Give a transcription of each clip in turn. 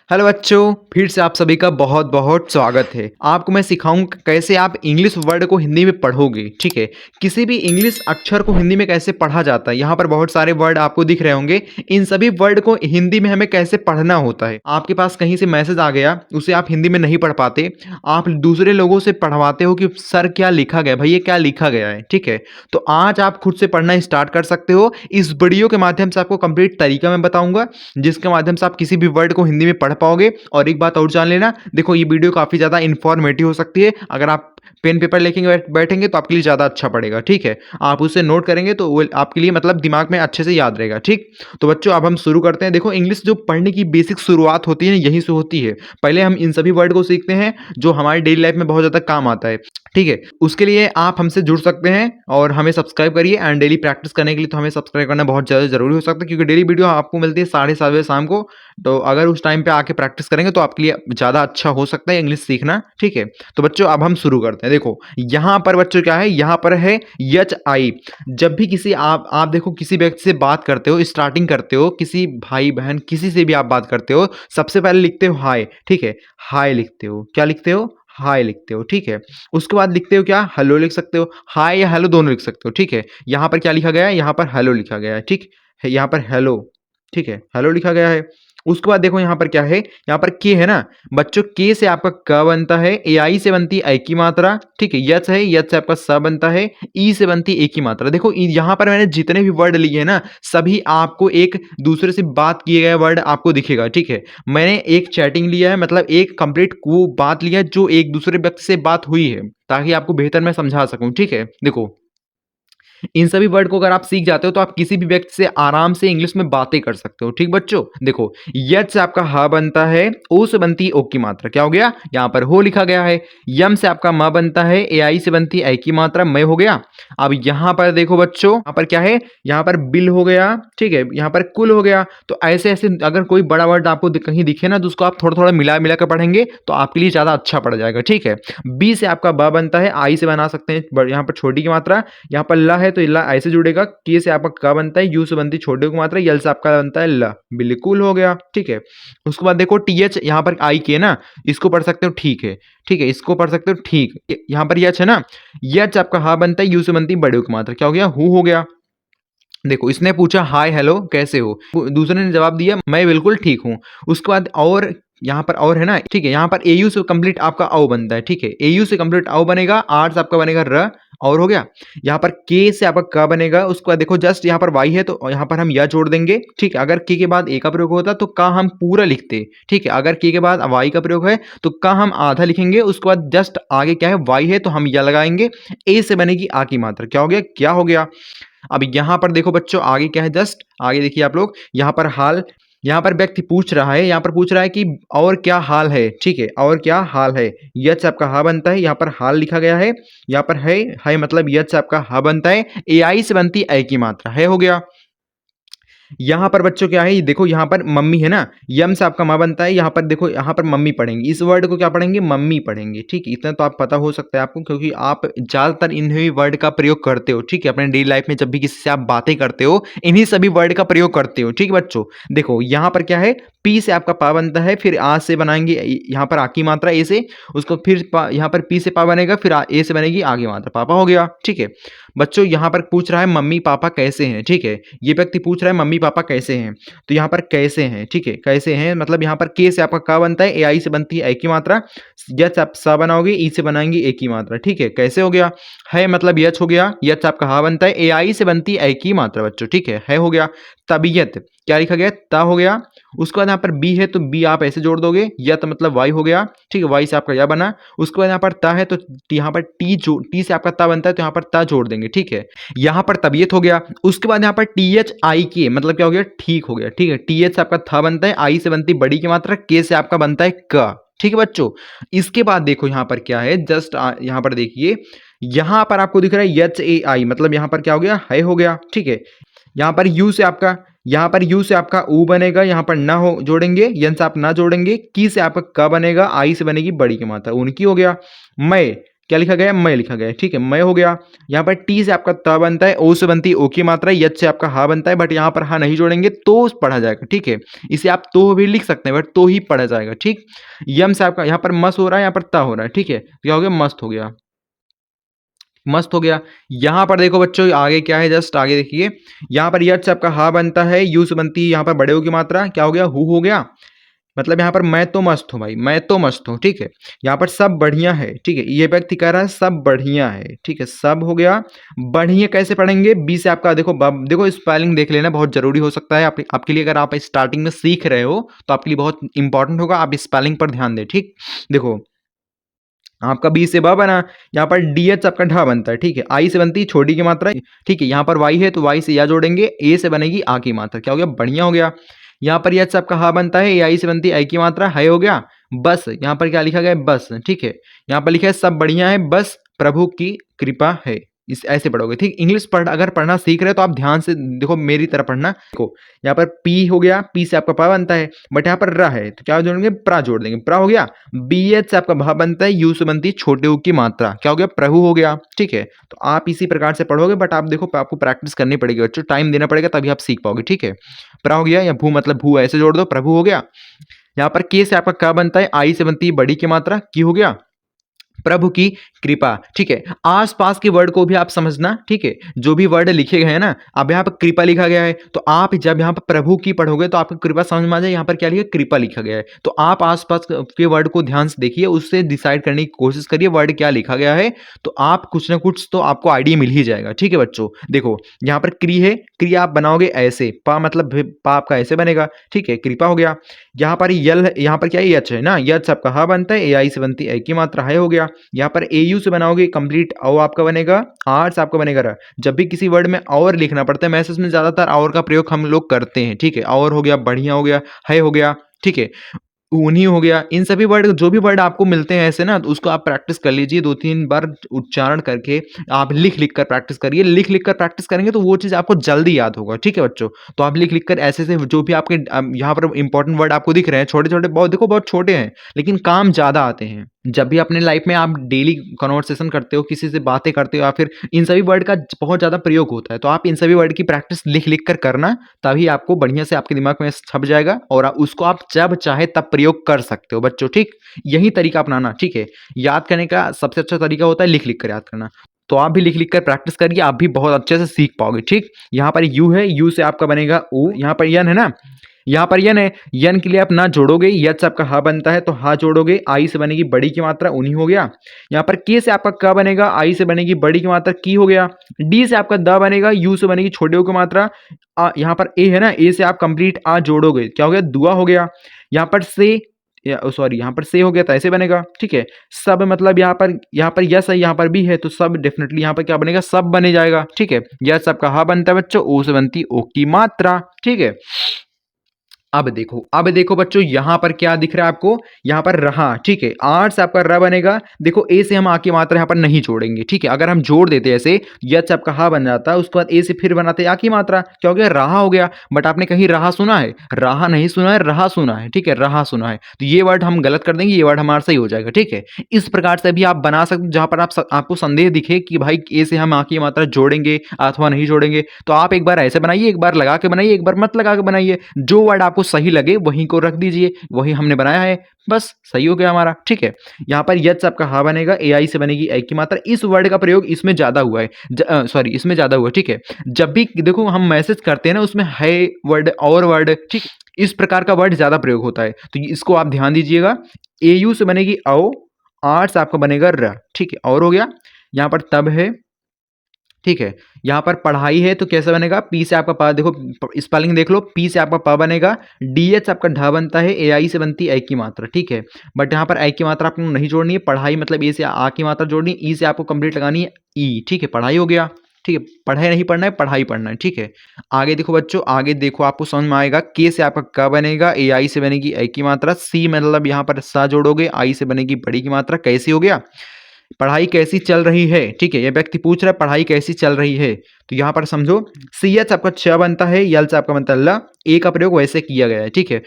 Hello बच्चों, फिर से आप सभी का बहुत बहुत स्वागत है। आपको मैं सिखाऊंगा कैसे आप इंग्लिश वर्ड को हिंदी में पढ़ोगे। ठीक है, किसी भी इंग्लिश अक्षर को हिंदी में कैसे पढ़ा जाता है। यहाँ पर बहुत सारे वर्ड आपको दिख रहे होंगे। इन सभी वर्ड को हिंदी में हमें कैसे पढ़ना होता है। आपके पास कहीं से मैसेज आ गया, उसे आप हिंदी में नहीं पढ़ पाते, आप दूसरे लोगों से पढ़वाते हो कि सर क्या लिखा गया, भाई ये क्या लिखा गया है। ठीक है, तो आज आप खुद से पढ़ना स्टार्ट कर सकते हो। इस वीडियो के माध्यम से आपको कंप्लीट तरीका मैं बताऊंगा, जिसके माध्यम से आप किसी भी वर्ड को हिंदी में पढ़ पाओगे। और एक बात और जान लेना, देखो ये वीडियो काफी ज्यादा इंफॉर्मेटिव हो सकती है। अगर आप पेन पेपर लेके बैठेंगे तो आपके लिए ज्यादा अच्छा पड़ेगा। ठीक है, आप उसे नोट करेंगे तो वो आपके लिए मतलब दिमाग में अच्छे से याद रहेगा। ठीक, तो बच्चों अब हम शुरू करते हैं। देखो इंग्लिश जो पढ़ने की बेसिक शुरुआत होती है यहीं से होती है। पहले हम इन सभी वर्ड को सीखते हैं जो हमारी डेली लाइफ में बहुत ज्यादा काम आता है। ठीक है, उसके लिए आप हमसे जुड़ सकते हैं और हमें सब्सक्राइब करिए। एंड डेली प्रैक्टिस करने के लिए तो हमें सब्सक्राइब करना बहुत ज़्यादा जरूरी हो सकता है, क्योंकि डेली वीडियो आपको मिलती है 7:30 बजे शाम को। तो अगर उस टाइम पे आके प्रैक्टिस करेंगे तो आपके लिए ज़्यादा अच्छा हो सकता है इंग्लिश सीखना। ठीक है, तो बच्चों अब हम शुरू करते हैं। देखो यहाँ पर बच्चों क्या है, यहाँ पर है यच आई। जब भी किसी आप देखो किसी व्यक्ति से बात करते हो, स्टार्टिंग करते हो, किसी भाई बहन किसी से भी आप बात करते हो, सबसे पहले लिखते हो हाय। ठीक है, हाय लिखते हो, क्या लिखते हो, हाय लिखते हो। ठीक है, उसके बाद लिखते हो क्या, हेलो लिख सकते हो। हाय या हेलो दोनों लिख सकते हो। ठीक है, यहाँ पर क्या लिखा गया है, यहाँ पर हेलो लिखा गया है। ठीक है, यहाँ पर हेलो, ठीक है, हेलो लिखा गया है। उसके बाद देखो यहाँ पर क्या है, यहाँ पर के है ना बच्चों, के से आपका क बनता है, ए आई से बनती है ऐ की मात्रा। ठीक है, यच है, यच से आपका स बनता है, ई से बनती है ए की मात्रा। देखो यहाँ पर मैंने जितने भी वर्ड लिए हैं ना, सभी आपको एक दूसरे से बात किए गए वर्ड आपको दिखेगा। ठीक है, मैंने एक चैटिंग लिया है, मतलब एक कंप्लीट वो बात लिया है जो एक दूसरे व्यक्ति से बात हुई है, ताकि आपको बेहतर मैं समझा सकूं। ठीक है, देखो इन सभी वर्ड को अगर आप सीख जाते हो तो आप किसी भी व्यक्ति से आराम से इंग्लिश में बातें कर सकते हो। ठीक बच्चों, देखो यच से आपका ह बनता है, ओ से बनती है ओ की मात्रा, क्या हो गया, यहाँ पर हो लिखा गया है। यम से आपका म बनता है, ए आई से बनती है ऐ की मात्रा, मैं हो गया। अब यहाँ पर देखो बच्चों, यहाँ पर क्या है, यहाँ पर बिल हो गया। ठीक है, यहाँ पर कुल हो गया। तो ऐसे ऐसे अगर कोई बड़ा वर्ड आपको कहीं दिखे ना, तो उसको आप थोड़ा थोड़ा मिला मिला कर पढ़ेंगे तो आपके लिए ज्यादा अच्छा पड़ जाएगा। ठीक है, बी से आपका ब बनता है, आई से बना सकते हैं यहाँ पर छोटी की मात्रा। यहाँ पर ल है तो ला ऐसे जुड़ेगा। के से आपका क बनता है, यू से बनती है छोटे की मात्रा, यल से आपका बनता है ल, बिल्कुल हो गया। ठीक है, उसके बाद देखो टी एच, यहाँ पर आई के ना, इसको पढ़ सकते हो ठीक है। ठीक है, इसको पढ़ सकते हो ठीक। यहाँ पर यच है ना, यच आपका हा बनता है, यू से बनती है बड़े की मात्रा, क्या हो गया, हु हो गया। देखो इसने पूछा हाय हेलो कैसे हो, दूसरे ने जवाब दिया मैं बिल्कुल ठीक हूँ। उसके बाद और यहाँ पर और है ना। ठीक है, यहाँ पर एयू से कंप्लीट आपका औ बनता है। ठीक है, एयू से कंप्लीट औ बनेगा, आर से आपका बनेगा र, और हो गया। यहाँ पर के से आपका क बनेगा। उसके बाद देखो जस्ट यहाँ पर वाई है तो यहाँ पर हम या जोड़ देंगे। ठीक है, अगर के बाद ए का प्रयोग होता तो का हम पूरा लिखते। ठीक है, अगर के बाद वाई का प्रयोग है तो का हम आधा लिखेंगे। उसके बाद जस्ट आगे क्या है, वाई है तो हम या लगाएंगे। ए से बनेगी आ की मात्रा, क्या हो गया, क्या हो गया। अब यहां पर देखो बच्चों आगे क्या है, जस्ट आगे देखिए आप लोग, यहां पर हाल, यहां पर व्यक्ति पूछ रहा है, यहां पर पूछ रहा है कि और क्या हाल है। ठीक है, और क्या हाल है, यच आपका हा बनता है, यहां पर हाल लिखा गया है। यहां पर है मतलब यच आपका हा बनता है, ए आई से बनती है ऐ की मात्रा, है हो गया। यहाँ पर बच्चों क्या है, देखो यहाँ पर मम्मी है ना, यम से आपका माँ बनता है। यहाँ पर देखो यहाँ पर मम्मी पढ़ेंगे, इस वर्ड को क्या पढ़ेंगे, मम्मी पढ़ेंगे। ठीक, इतना तो आप पता हो सकता है आपको, क्योंकि आप ज्यादातर इन्हीं वर्ड का प्रयोग करते हो। ठीक है, अपने डेली लाइफ में जब भी किसी से आप बातें करते हो, इन्हीं सभी वर्ड का प्रयोग करते हो। ठीक बच्चों, देखो यहाँ पर क्या है, पी से आपका पा बनता है, फिर आ से बनाएंगे यहाँ पर आ की मात्रा ए से, उसको फिर यहाँ पर पी से पा बनेगा, फिर ए से बनेगी आगे मात्रा, पापा हो गया। ठीक है बच्चों, यहाँ पर पूछ रहा है मम्मी पापा कैसे हैं। ठीक है, ये व्यक्ति पूछ रहा है मम्मी पापा कैसे हैं, तो यहाँ पर कैसे हैं। ठीक है, कैसे हैं मतलब यहाँ पर के से आपका का बनता है, ए आई से बनती है ऐ की मात्रा, यच आप सा बनाओगे, ई से बनाएंगे ए की मात्रा। ठीक है, कैसे हो गया, है मतलब यच हो गया, यच आपका हा बनता है, ए आई से बनती है ऐ की मात्रा बच्चों। ठीक है हो गया। तबीयत क्या लिखा गया, ता हो गया। उसके बाद यहाँ पर बी है तो बी आप ऐसे जोड़ दोगे, यत मतलब वाई हो गया। ठीक है, वाई से आपका या बना। उसके बाद यहाँ पर ता है तो यहाँ पर टी से आपका ता बनता है तो यहाँ पर ता जोड़ देंगे। ठीक है, यहाँ पर तबीयत हो गया। उसके बाद यहाँ पर टी एच आई के मतलब क्या हो गया, ठीक हो गया। ठीक है, टी एच से आपका था बनता है, आई से बनती बड़ी की मात्रा, के से आपका बनता है क। ठीक है बच्चों, इसके बाद देखो यहाँ पर क्या है, जस्ट यहाँ पर देखिए, यहाँ पर आपको दिख रहा है एच ए आई, मतलब यहाँ पर क्या हो गया, है हो गया। ठीक है, यहाँ पर यू से आपका, यहाँ पर यू से आपका ऊ बनेगा, यहाँ पर ना हो जोड़ेंगे, यन से आप ना जोड़ेंगे, की से आपका क बनेगा, आई से बनेगी बड़ी की मात्रा, उनकी हो गया। मैं क्या लिखा गया है, मैं लिखा गया है, ठीक है, मैं हो गया। यहाँ पर टी से आपका त बनता है, ओ से बनती है ओ की मात्रा, यच से आपका हा बनता है, बट यहाँ पर हा नहीं जोड़ेंगे तो पढ़ा जाएगा, ठीक है। इसे आप तो भी लिख सकते हैं बट तो ही पढ़ा जाएगा, ठीक। यम से आपका यहाँ पर मस हो रहा है, यहाँ पर ता हो रहा है, ठीक है, तो क्या हो गया, मस्त हो गया, मस्त हो गया। यहाँ पर देखो बच्चों आगे क्या है, जस्ट आगे देखिए, यहाँ पर यच से आपका हा बनता है, यू से बनती है यहाँ पर बड़े ओ की मात्रा, क्या हो गया, हु हो गया। मतलब यहाँ पर मैं तो मस्त हूँ भाई, मैं तो मस्त हूँ, ठीक है। यहाँ पर सब बढ़िया है, ठीक है, ये व्यक्ति कह रहा है सब बढ़िया है, ठीक है, सब हो गया। बढ़िया कैसे पढ़ेंगे, बी से आपका देखो देखो स्पेलिंग देख लेना, बहुत जरूरी हो सकता है आपके लिए। अगर आप स्टार्टिंग में सीख रहे हो तो आपके लिए बहुत इंपॉर्टेंट होगा, आप स्पेलिंग पर ध्यान दें, ठीक। देखो आपका बी से बा बना, यहाँ पर डी एच आपका ढा बनता है, ठीक है, आई से बनती है छोटी की मात्रा, ठीक है, यहाँ पर वाई है तो वाई से या जोड़ेंगे, ए से बनेगी आ की मात्रा, क्या हो गया, बढ़िया हो गया। यहाँ पर यच आपका हा बनता है, ए आई से बनती है आई की मात्रा, है हो गया। बस यहाँ पर क्या लिखा गया है, बस, ठीक है। यहाँ पर लिखा है सब बढ़िया है, बस प्रभु की कृपा है। इस ऐसे पढ़ोगे, ठीक। इंग्लिश अगर पढ़ना सीख रहे हो तो आप ध्यान से देखो, मेरी तरह पढ़ना। देखो यहाँ पर पी हो गया, पी से आपका पा बनता है, बट यहाँ पर र है तो क्या जोड़ेंगे, प्रा जोड़ देंगे, प्रा हो गया। बी एच से आपका भा बनता है, यू से बनती है छोटे ऊ की मात्रा, क्या हो गया, प्रभु हो गया, ठीक है। तो आप इसी प्रकार से पढ़ोगे, बट आप देखो आपको प्रैक्टिस करनी पड़ेगी बच्चों, टाइम देना पड़ेगा तभी आप सीख पाओगे, ठीक है। प्रा हो गया, या भू मतलब भू ऐसे जोड़ दो, प्रभु हो गया। यहाँ पर के से आपका का बनता है, आई से बनती है बड़ी की मात्रा, की हो गया, प्रभु की कृपा, ठीक है। आसपास के वर्ड को भी आप समझना, ठीक है, जो भी वर्ड लिखे गए हैं ना, अब यहाँ पर कृपा लिखा गया है तो आप जब यहाँ पर प्रभु की पढ़ोगे तो आपको कृपा समझ में आ जाए, यहाँ पर क्या लिखा, कृपा लिखा गया है, तो आप आसपास के वर्ड को ध्यान से देखिए, उससे डिसाइड करने की कोशिश करिए वर्ड क्या लिखा गया है, तो आप कुछ ना कुछ तो आपको आइडिया मिल ही जाएगा, ठीक है बच्चों। देखो यहाँ पर क्री है, क्री आप बनाओगे ऐसे, पा मतलब पा आपका ऐसे बनेगा, ठीक है, कृपा हो गया। यहाँ पर यल, यहाँ पर क्या है, यच है ना, यच आपका हा बनता है, ए आई से बनती है, ए की मात्रा है हो गया। यहाँ पर ए यू से बनाओगे कंप्लीट, औ आपका बनेगा, आर से आपका बनेगा र। जब भी किसी वर्ड में और लिखना पड़ता है, मैसेज में ज्यादातर और का प्रयोग हम लोग करते हैं, ठीक है, और हो गया, बढ़िया हो गया, है हो गया, ठीक है, ऊनी हो गया। इन सभी वर्ड, जो भी वर्ड आपको मिलते हैं ऐसे ना, तो उसको आप प्रैक्टिस कर लीजिए, 2-3 बार उच्चारण करके आप लिख लिख कर प्रैक्टिस करिए। लिख लिख कर प्रैक्टिस करेंगे तो वो चीज़ आपको जल्दी याद होगा, ठीक है बच्चों। तो आप लिख लिख कर ऐसे से जो भी आपके यहाँ पर इंपॉर्टेंट वर्ड आपको दिख रहे हैं, छोटे छोटे, बहुत देखो बहुत छोटे हैं लेकिन काम ज़्यादा आते हैं। जब भी अपने लाइफ में आप डेली कन्वर्सेशन करते हो, किसी से बातें करते हो, या फिर इन सभी वर्ड का बहुत ज़्यादा प्रयोग होता है, तो आप इन सभी वर्ड की प्रैक्टिस लिख लिख कर करना, तभी आपको बढ़िया से आपके दिमाग में छप जाएगा और उसको आप जब चाहे तब प्रयोग कर सकते हो बच्चों, ठीक। यही तरीका अपनाना, ठीक है। याद करने का सबसे अच्छा तरीका होता है लिख लिख कर याद करना, तो आप भी लिख लिख कर प्रैक्टिस करिए, आप भी बहुत अच्छे से सीख पाओगे, ठीक। यहाँ पर यू है, यू से आपका बनेगा ऊ, यहाँ पर यन है ना, यहाँ पर यन है, यन के लिए आप ना जोड़ोगे, यच से आपका हा बनता है तो हा जोड़ोगे, आई से बनेगी बड़ी की मात्रा, उन्ही हो गया। यहाँ पर के से आपका क बनेगा, आई से बनेगी बड़ी की मात्रा, की हो गया। डी से आपका द बनेगा, यू से बनेगी छोटे ओ की मात्रा, यहाँ पर ए है ना, ए से आप कंप्लीट आ जोड़ोगे, क्या हो गया, दुआ हो गया। यहाँ पर से, सॉरी यहाँ पर से हो गया तो ऐसे बनेगा, ठीक है। सब मतलब यहाँ पर यस है, यहाँ पर भी है तो सब डेफिनेटली यहाँ पर क्या बनेगा, सब बने जाएगा, ठीक है। यस आपका हा बनता है बच्चों, ओ से बनती ओ की मात्रा, ठीक है। अब देखो बच्चों, यहां पर क्या दिख रहा है आपको, यहां पर रहा, ठीक है, आर से आपका र बनेगा। देखो ए से हम आ की मात्रा यहां पर नहीं जोड़ेंगे, ठीक है। अगर हम जोड़ देते ऐसे, यच आपका हा बन जाता है, उसके बाद ए से फिर बनाते आ की मात्रा, क्या हो गया, रहा हो गया। बट आपने कहीं रहा सुना है, रहा नहीं सुना है, रहा सुना है, ठीक है, रहा सुना है, तो ये वर्ड हम गलत कर देंगे, ये वर्ड हमारा सही हो जाएगा, ठीक है। इस प्रकार से भी आप बना सकते, जहां पर आपको संदेह दिखे कि भाई ए से हम आ की मात्रा जोड़ेंगे अथवा नहीं जोड़ेंगे, तो आप एक बार ऐसे बनाइए, एक बार लगा के बनाइए, एक बार मत लगा के बनाइए, जो वर्ड आपको सही लगे वहीं को रख दीजिए, वही हमने बनाया है, बस सही हो गया हमारा, ठीक है। यहाँ पर यच आपका हा बनेगा, ए आई से बनेगी आई की मात्रा। इस वर्ड का प्रयोग इसमें ज्यादा हुआ है, सॉरी इसमें ज्यादा हुआ है, ठीक है। जब भी देखो हम मैसेज करते हैं ना, उसमें है वर्ड और वर्ड, ठीक, इस प्रकार का वर्ड ज्यादा प्रयोग होता है, तो इसको आप ध्यान दीजिएगा। ए यू से बनेगी औ, आर से आपका बनेगा र, ठीक है, और हो गया। यहाँ पर तब है, ठीक है। यहाँ पर पढ़ाई है तो कैसे बनेगा, पी से आपका पा, देखो स्पेलिंग देख लो, पी से आपका पा बनेगा, डी एच आपका ढा बनता है, ए आई से बनती है ए की मात्रा, ठीक है। बट यहाँ पर ए की मात्रा आपको नहीं जोड़नी है, पढ़ाई मतलब ए से आ की मात्रा जोड़नी है, ई से आपको कंप्लीट लगानी है ई, ठीक है, पढ़ाई हो गया, ठीक है। पढ़ाई नहीं पढ़ना है, पढ़ाई पढ़ना है, ठीक है। आगे देखो बच्चों, आगे देखो आपको समझ में आएगा। के से आपका क बनेगा, ए आई से बनेगी ए की मात्रा, सी मतलब यहाँ पर सा जोड़ोगे, आई से बनेगी बड़ी की मात्रा, कैसे हो गया। पढ़ाई कैसी चल रही है, ठीक है, ये व्यक्ति पूछ रहा है पढ़ाई कैसी चल रही है। तो यहाँ पर समझो सी एच आपका च बनता है, यल से आपका बनता है ल, ए का प्रयोग वैसे किया गया है, ठीक है।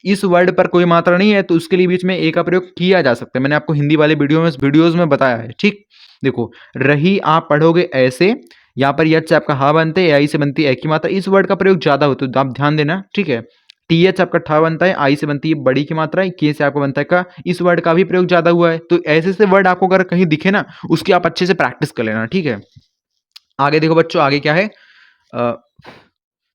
इस वर्ड पर कोई मात्रा नहीं है तो उसके लिए बीच में ए का प्रयोग किया जा सकता है, मैंने आपको हिंदी वाले वीडियोज में बताया है, ठीक। देखो रही आप पढ़ोगे ऐसे, यहाँ पर यच से आपका हा बनते हैं, आई से बनती है ए की मात्रा, इस वर्ड का प्रयोग ज्यादा होता है तो आप ध्यान देना, ठीक है। टी एच आपका ठा बनता है, आई से बनती है बड़ी की मात्रा, के से आपका बनता है का, इस वर्ड का भी प्रयोग ज्यादा हुआ है। तो ऐसे से वर्ड आपको अगर कहीं दिखे ना, उसकी आप अच्छे से प्रैक्टिस कर लेना, ठीक है। आगे देखो बच्चों, आगे क्या है,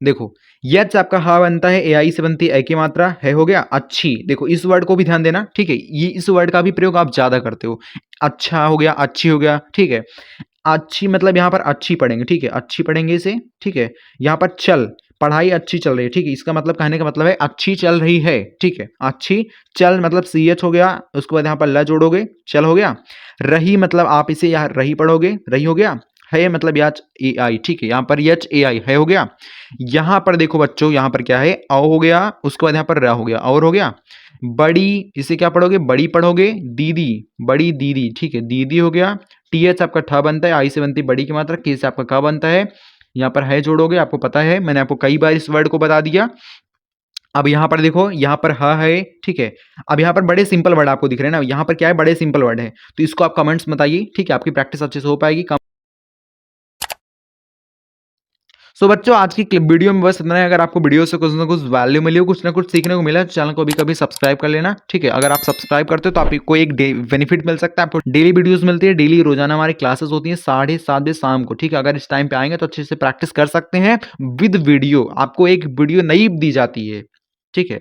देखो यच आपका हा बनता है, ए आई से बनती है ए की मात्रा, है हो गया। अच्छी, देखो इस वर्ड को भी ध्यान देना, ठीक है, ये इस वर्ड का भी प्रयोग आप ज्यादा करते हो। अच्छा हो गया, अच्छी हो गया, ठीक है। अच्छी मतलब यहाँ पर अच्छी पढ़ेंगे, ठीक है, अच्छी पढ़ेंगे इसे, ठीक है। यहाँ पर चल, पढ़ाई अच्छी चल रही है, ठीक है, इसका मतलब कहने का मतलब है अच्छी चल रही है, ठीक है। अच्छी चल मतलब सी एच हो गया, उसके बाद यहाँ पर ल जोड़ोगे, चल हो गया। रही मतलब आप इसे यहाँ रही पढ़ोगे, रही हो गया। है मतलब यच ए आई, ठीक है, यहाँ पर यच ए आई है हो गया। यहाँ पर देखो बच्चों, यहाँ पर क्या है, औ हो गया, उसके बाद यहाँ पर र हो गया, और हो गया। बड़ी, इसे क्या पढ़ोगे, बड़ी पढ़ोगे। दीदी, बड़ी दीदी, ठीक है, दीदी हो गया। टी एच आपका ठ बनता है, आई से बनती है बड़ी की मात्रा, के से आपका क बनता है। यहाँ पर है जोड़ोगे, आपको पता है, मैंने आपको कई बार इस वर्ड को बता दिया। अब यहाँ पर देखो, यहाँ पर ह है, ठीक है। अब यहाँ पर बड़े सिंपल वर्ड आपको दिख रहे हैं ना, यहाँ पर क्या है, बड़े सिंपल वर्ड है, तो इसको आप कमेंट्स बताइए, ठीक है, आपकी प्रैक्टिस अच्छे से हो पाएगी। सो बच्चों आज की वीडियो में बस इतना है। अगर आपको वीडियो से कुछ ना कुछ वैल्यू मिली हो, कुछ ना कुछ सीखने को मिला, तो चैनल को भी कभी सब्सक्राइब कर लेना, ठीक है। अगर आप सब्सक्राइब करते हो तो आपको एक बेनिफिट मिल सकता है, आपको डेली वीडियोस मिलती है, डेली रोजाना हमारी क्लासेस होती है 7:30 बजे शाम को, ठीक है। अगर इस टाइम पे आएंगे तो अच्छे से प्रैक्टिस कर सकते हैं विद वीडियो, आपको एक वीडियो नई दी जाती है, ठीक है।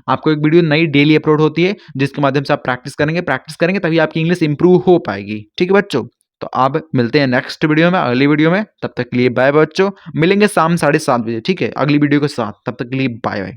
आपको एक वीडियो नई डेली अपलोड होती है, जिसके माध्यम से आप प्रैक्टिस करेंगे तभी आपकी इंग्लिश इंप्रूव हो पाएगी, ठीक है बच्चों। तो आप मिलते हैं नेक्स्ट वीडियो में, अगली वीडियो में, तब तक के लिए बाय बच्चों। मिलेंगे शाम 7:30 बजे, ठीक है, अगली वीडियो के साथ, तब तक के लिए बाय बाय।